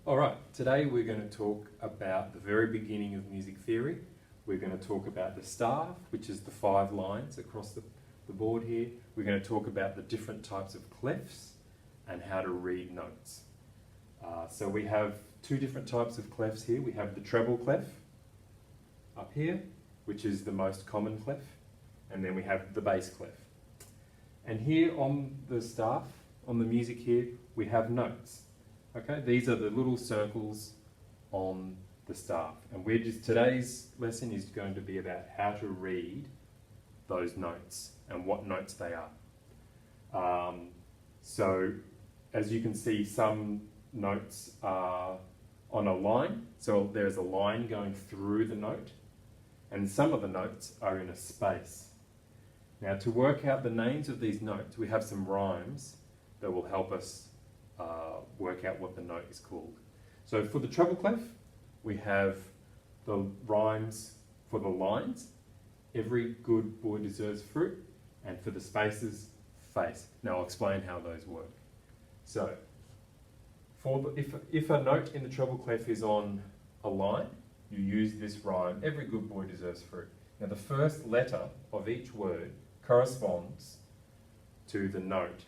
Alright, today we're going to talk about the very beginning of music theory. We're going to talk about the staff, which is the 5 lines across the board here. We're going to talk about the different types of clefs and how to read notes. So we have 2 different types of clefs here. We have the treble clef up here, which is the most common clef, and then we have the bass clef. And here on the staff, on the music here, we have notes. Okay, these are the little circles on the staff, and today's lesson is going to be about how to read those notes and what notes they are. So as you can see, some notes are on a line, so there's a line going through the note, and some of the notes are in a space. Now, to work out the names of these notes, we have some rhymes that will help us work out what the note is called. So for the treble clef, we have the rhymes for the lines, every good boy deserves fruit, and for the spaces, face. Now I'll explain how those work. So if a note in the treble clef is on a line, you use this rhyme, every good boy deserves fruit. Now the first letter of each word corresponds to the note.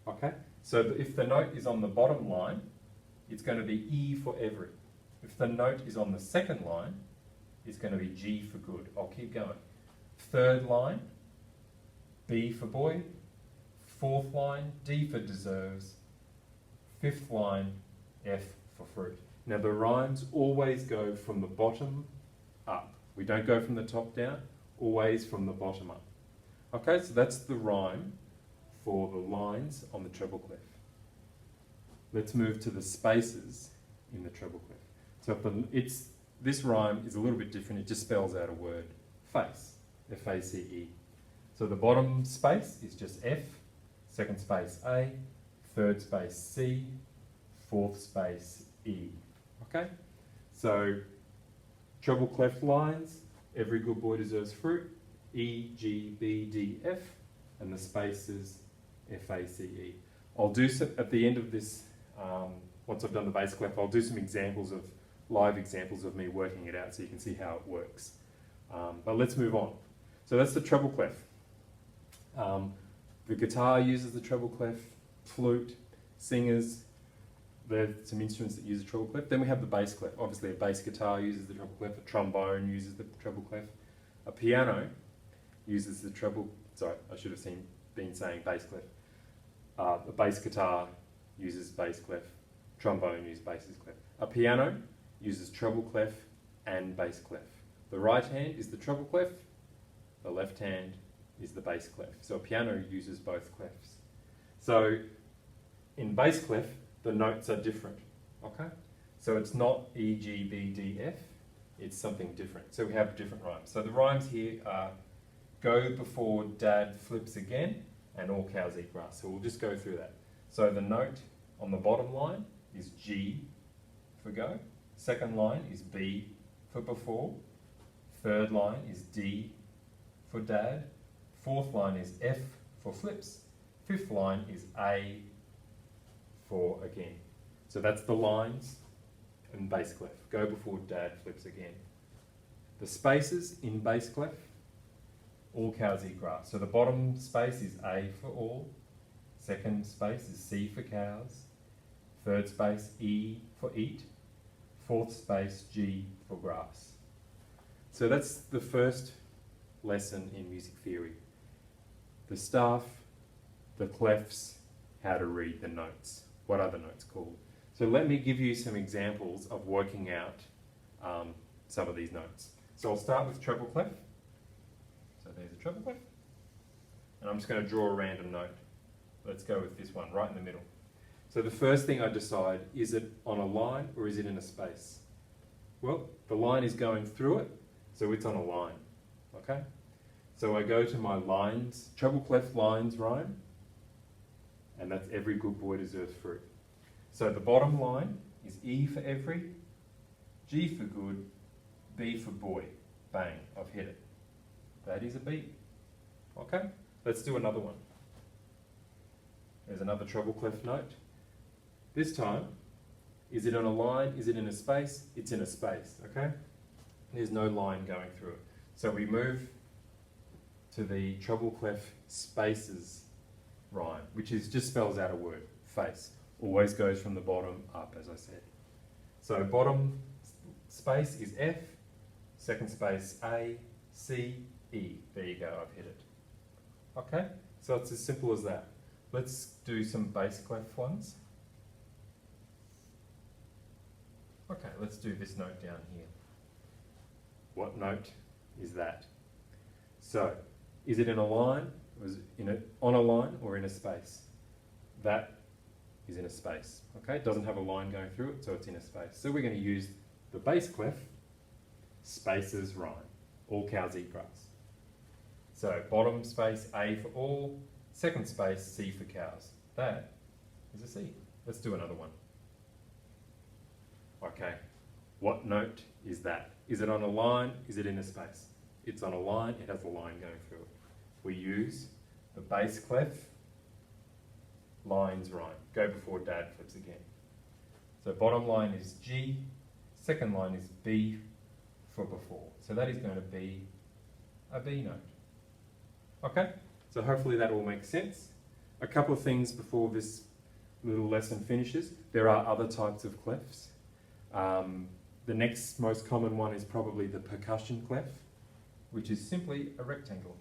Okay? So if the note is on the bottom line, it's going to be E for every. If the note is on the second line, it's going to be G for good. I'll keep going. Third line, B for boy. Fourth line, D for deserves. Fifth line, F for fruit. Now the rhymes always go from the bottom up. We don't go from the top down, always from the bottom up. Okay, so that's the rhyme for the lines on the treble clef. Let's move to the spaces in the treble clef. So this rhyme is a little bit different. It just spells out a word, face, F-A-C-E. So the bottom space is just F, second space A, third space C, fourth space E. Okay? So treble clef lines, every good boy deserves fruit, E, G, B, D, F, and the spaces F-A-C-E. I'll do so at the end of this, once I've done the bass clef, I'll do some live examples of me working it out so you can see how it works. But let's move on. So that's the treble clef. The guitar uses the treble clef, flute, singers, there's some instruments that use the treble clef. Then we have the bass clef. Obviously a bass guitar uses the treble clef, a trombone uses the treble clef, a piano uses the treble, sorry, I should have been saying bass clef. A bass guitar uses bass clef, trombone uses bass clef. A piano uses treble clef and bass clef. The right hand is the treble clef, the left hand is the bass clef. So a piano uses both clefs. So in bass clef, the notes are different, okay? So it's not E, G, B, D, F, it's something different. So we have different rhymes. So the rhymes here are go before dad flips again, and all cows eat grass. So we'll just go through that. So the note on the bottom line is G for go. Second line is B for before. Third line is D for dad. Fourth line is F for flips. Fifth line is A for again. So that's the lines in bass clef. Go before dad flips again. The spaces in bass clef, all cows eat grass. So the bottom space is A for all. Second space is C for cows. Third space, E for eat. Fourth space, G for grass. So that's the first lesson in music theory. The staff, the clefs, how to read the notes. What are the notes called? So let me give you some examples of working out some of these notes. So I'll start with treble clef. So there's a treble clef. And I'm just going to draw a random note. Let's go with this one, right in the middle. So the first thing I decide, is it on a line or is it in a space? Well, the line is going through it, so it's on a line, okay? So I go to my lines, treble clef lines rhyme, and that's every good boy deserves fruit. So the bottom line is E for every, G for good, B for boy. Bang, I've hit it. That is a beat. Okay, let's do another one. There's another treble clef note. This time, Is it on a line? Is it in a space? It's in a space, okay? There's no line going through it. So we move to the treble clef spaces rhyme, which is just spells out a word, face. Always goes from the bottom up, as I said. So bottom space is F, second space A, C, E. There you go, I've hit it. Okay, so it's as simple as that. Let's do some bass clef ones. Okay, let's do this note down here. What note is that? So, is it in a line, or is it on a line, or in a space? That is in a space, okay? It doesn't have a line going through it, so it's in a space. So we're going to use the bass clef, spaces rhyme, all cows eat grass. So bottom space A for all, second space C for cows. That is a C. Let's do another one. Okay, what note is that? Is it on a line? Is it in a space? It's on a line, it has a line going through it. We use the bass clef, lines rhyme. Go before dad flips again. So bottom line is G, second line is B for before. So that is going to be a B note. Okay, so hopefully that all makes sense. A couple of things before this little lesson finishes. There are other types of clefs. The next most common one is probably the percussion clef, which is simply a rectangle.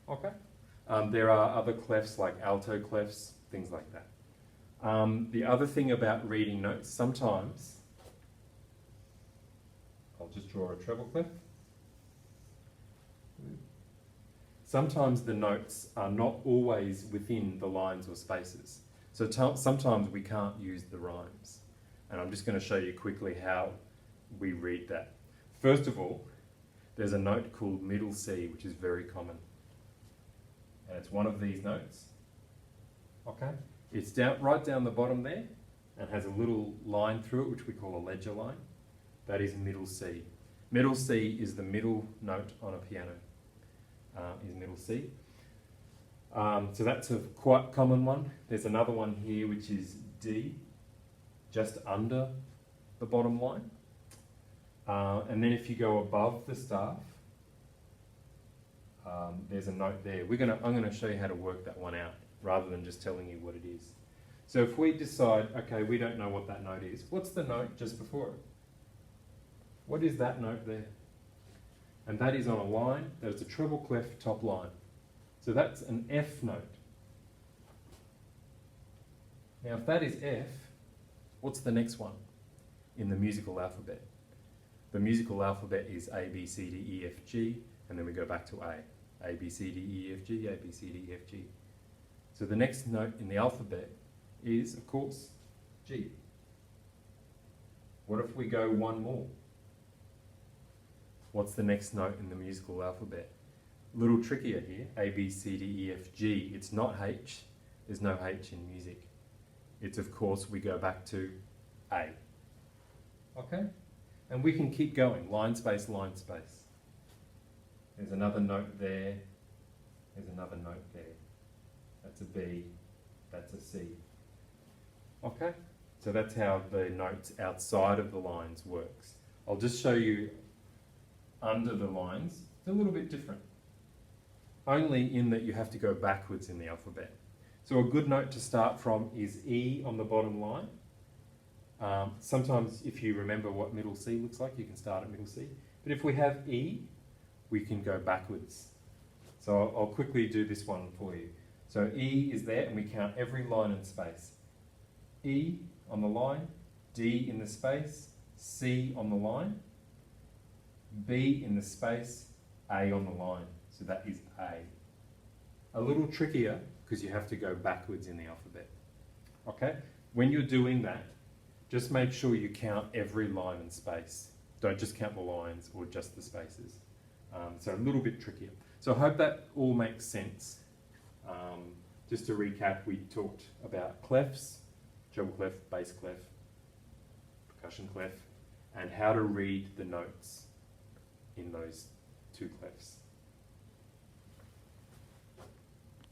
Okay. There are other clefs like alto clefs, things like that. The other thing about reading notes, sometimes, I'll just draw a treble clef. Sometimes the notes are not always within the lines or spaces. So sometimes we can't use the rhymes. And I'm just going to show you quickly how we read that. First of all, there's a note called middle C, which is very common. And it's one of these notes. Okay? It's right down the bottom there and has a little line through it, which we call a ledger line. That is middle C. Middle C is the middle note on a piano, is middle C. So that's a quite common one. There's another one here, which is D, just under the bottom line. And then if you go above the staff, there's a note there. I'm going to show you how to work that one out rather than just telling you what it is. So if we decide, okay, we don't know what that note is, what's the note just before it? What is that note there? And that is on a line, there's a treble clef top line. So that's an F note. Now if that is F, what's the next one in the musical alphabet? The musical alphabet is A, B, C, D, E, F, G, and then we go back to A. A, B, C, D, E, F, G, A, B, C, D, E, F, G. So the next note in the alphabet is, of course, G. What if we go one more? What's the next note in the musical alphabet? A little trickier here, A, B, C, D, E, F, G. It's not H, there's no H in music. It's, of course, we go back to A. Okay? And we can keep going, line space, line space. There's another note there, there's another note there. That's a B, that's a C. Okay? So that's how the notes outside of the lines works. I'll just show you under the lines. It's a little bit different. Only in that you have to go backwards in the alphabet. So a good note to start from is E on the bottom line. Sometimes if you remember what middle C looks like, you can start at middle C. But if we have E, we can go backwards. So I'll quickly do this one for you. So E is there and we count every line and space. E on the line, D in the space, C on the line, B in the space, A on the line. So that is A. A little trickier because you have to go backwards in the alphabet. Okay? When you're doing that, just make sure you count every line and space. Don't just count the lines or just the spaces. So a little bit trickier. So I hope that all makes sense. Just to recap, we talked about clefs, treble clef, bass clef, percussion clef, and how to read the notes in those two clefs.